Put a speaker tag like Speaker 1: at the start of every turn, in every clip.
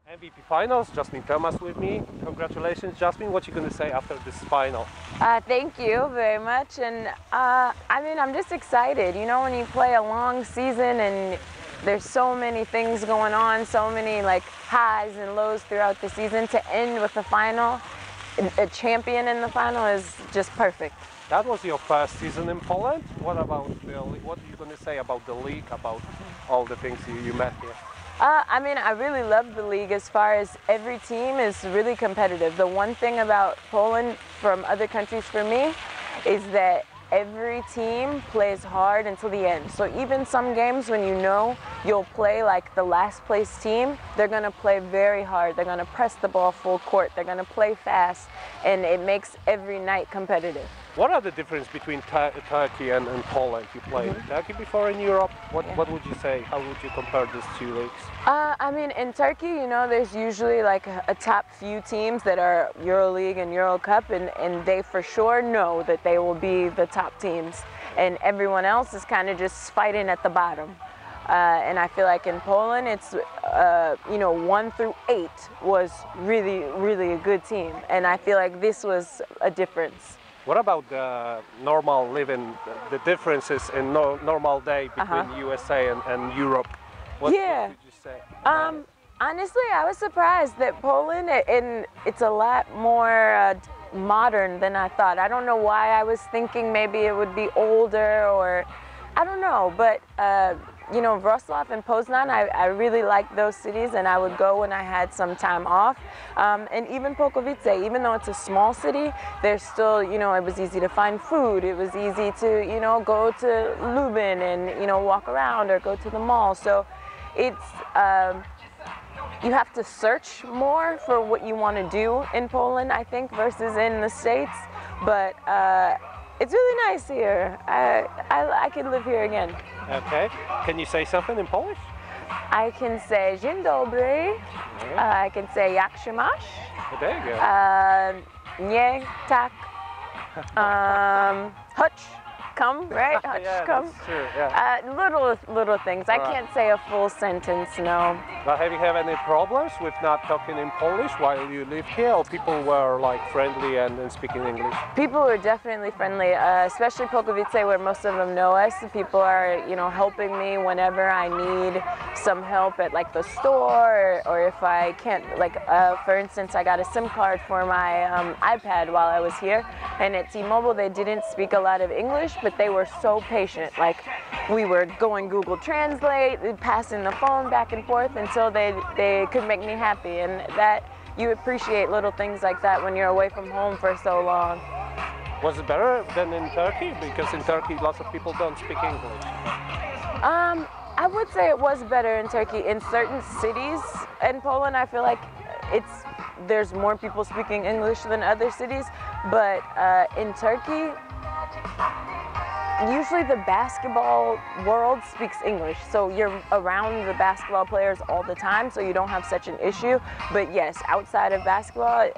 Speaker 1: MVP finals, Jasmine Thomas with me. Congratulations, Jasmine. What you going to say after this final?
Speaker 2: Thank you very much. And I'm just excited. You know, when you play a long season and there's so many things going on, so many like highs and lows throughout the season, to end with the final, a champion in the final is just perfect.
Speaker 1: That was your first season in Poland. What about the league? What are you going to say about the league, about all the things you met here?
Speaker 2: I really love the league as far as every team is really competitive. The one thing about Poland from other countries for me is that every team plays hard until the end. So even some games when you know you'll play like the last place team, they're going to play very hard. They're going to press the ball full court. They're going to play fast, and it makes every night competitive.
Speaker 1: What are the differences between Turkey and Poland? You played Turkey before in Europe. What would you say? How would you compare these two leagues?
Speaker 2: In Turkey, you know, there's usually like a top few teams that are EuroLeague and Euro Cup, and they for sure know that they will be the top teams. And everyone else is kind of just fighting at the bottom. And I feel like in Poland, it's, 1 through 8 was really, really a good team. And I feel like this was a difference.
Speaker 1: What about the normal living, the differences in normal day between USA and Europe? What did you say?
Speaker 2: Honestly, I was surprised that Poland, and it's a lot more modern than I thought. I don't know why. I was thinking maybe it would be older, or I don't know, but Wrocław and Poznan, I really liked those cities, and I would go when I had some time off. And even Polkowice, even though it's a small city, there's still, it was easy to find food. It was easy to, go to Lubin and, walk around or go to the mall. So it's, you have to search more for what you want to do in Poland, I think, versus in the States. But it's really nice here. I could live here again.
Speaker 1: Okay. Can you say something in Polish?
Speaker 2: I can say dzień dobry. I can say jak się masz.
Speaker 1: There you go.
Speaker 2: Nie, tak. Chodź. Come, right?
Speaker 1: Yeah,
Speaker 2: come.
Speaker 1: That's true. Yeah.
Speaker 2: Little things. I can't say a full sentence, no.
Speaker 1: But have you had any problems with not talking in Polish while you lived here, or people were like friendly and speaking English?
Speaker 2: People were definitely friendly, especially Polkowice, where most of them know us. People are, helping me whenever I need some help at like the store, or if I can't, for instance, I got a SIM card for my iPad while I was here, and at T-Mobile they didn't speak a lot of English, but they were so patient. Like, we were going Google Translate, passing the phone back and forth until they could make me happy. And that, you appreciate little things like that when you're away from home for so long.
Speaker 1: Was it better than in Turkey? Because in Turkey, lots of people don't speak English.
Speaker 2: I would say it was better in Turkey. In certain cities in Poland, I feel like there's more people speaking English than other cities. But in Turkey, usually the basketball world speaks English, so you're around the basketball players all the time, so you don't have such an issue. But yes, outside of basketball,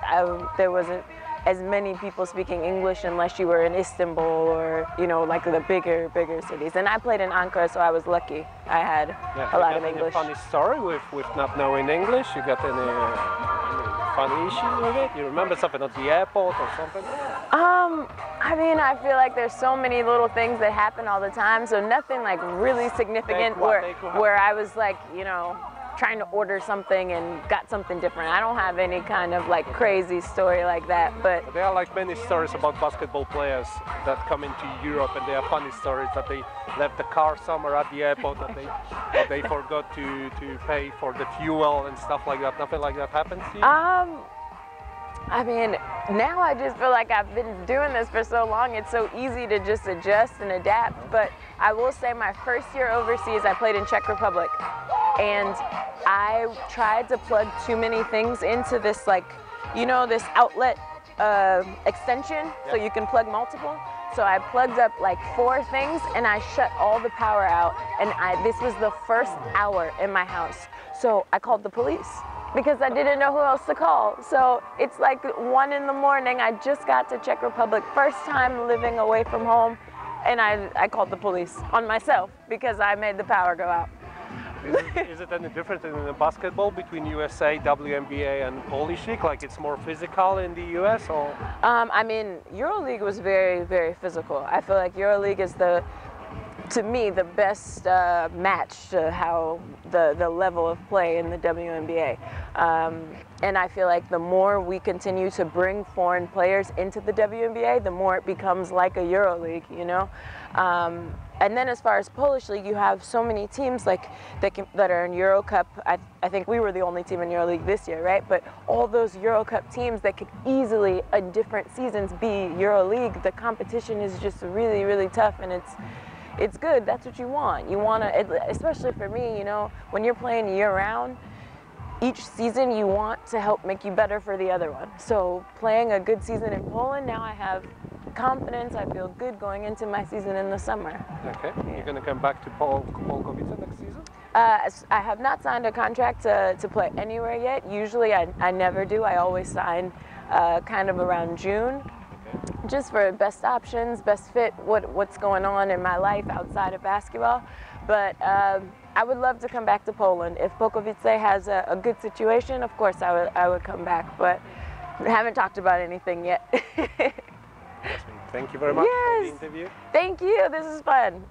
Speaker 2: there wasn't as many people speaking English unless you were in Istanbul or, like the bigger cities. And I played in Ankara, so I was lucky. I had a lot of English.
Speaker 1: Any funny story with not knowing English? You got any funny issues with it? You remember something at the airport or something?
Speaker 2: I feel like there's so many little things that happen all the time, so nothing like really significant where I was like, trying to order something and got something different. I don't have any kind of like crazy story like that, but
Speaker 1: there are like many stories about basketball players that come into Europe, and they are funny stories that they left the car somewhere at the airport, that they forgot to pay for the fuel and stuff like that. Nothing like that happens to you?
Speaker 2: Now I just feel like I've been doing this for so long, it's so easy to just adjust and adapt. But I will say my first year overseas, I played in Czech Republic, and I tried to plug too many things into this, this outlet extension, so you can plug multiple. So I plugged up like 4 things, and I shut all the power out, and this was the first hour in my house. So I called the police, because I didn't know who else to call. So it's like 1 in the morning. I just got to Czech Republic, first time living away from home, and I called the police on myself because I made the power go out.
Speaker 1: Is it any different in the basketball between USA, WNBA, and Polish league? Like it's more physical in the US, or?
Speaker 2: I mean, EuroLeague was very, very physical. I feel like EuroLeague is to me, the best match to how the level of play in the WNBA. And I feel like the more we continue to bring foreign players into the WNBA, the more it becomes like a EuroLeague, you know? And then as far as Polish league, you have so many teams like that are in Euro Cup. I think we were the only team in EuroLeague this year, right? But all those Euro Cup teams that could easily, in different seasons, be EuroLeague, the competition is just really, really tough, and it's good. That's what you want. You want to, especially for me, you know, when you're playing year-round, each season you want to help make you better for the other one. So playing a good season in Poland, now I have confidence. I feel good going into my season in the summer.
Speaker 1: Okay. Yeah. You're going to come back to Polkowice next season?
Speaker 2: I have not signed a contract to play anywhere yet. Usually I never do. I always sign kind of around June. Just for best options, best fit, what's going on in my life outside of basketball. But I would love to come back to Poland. If Polkowice has a good situation, of course I would come back, but I haven't talked about anything yet.
Speaker 1: Thank you very much for the interview.
Speaker 2: Thank you, this is fun.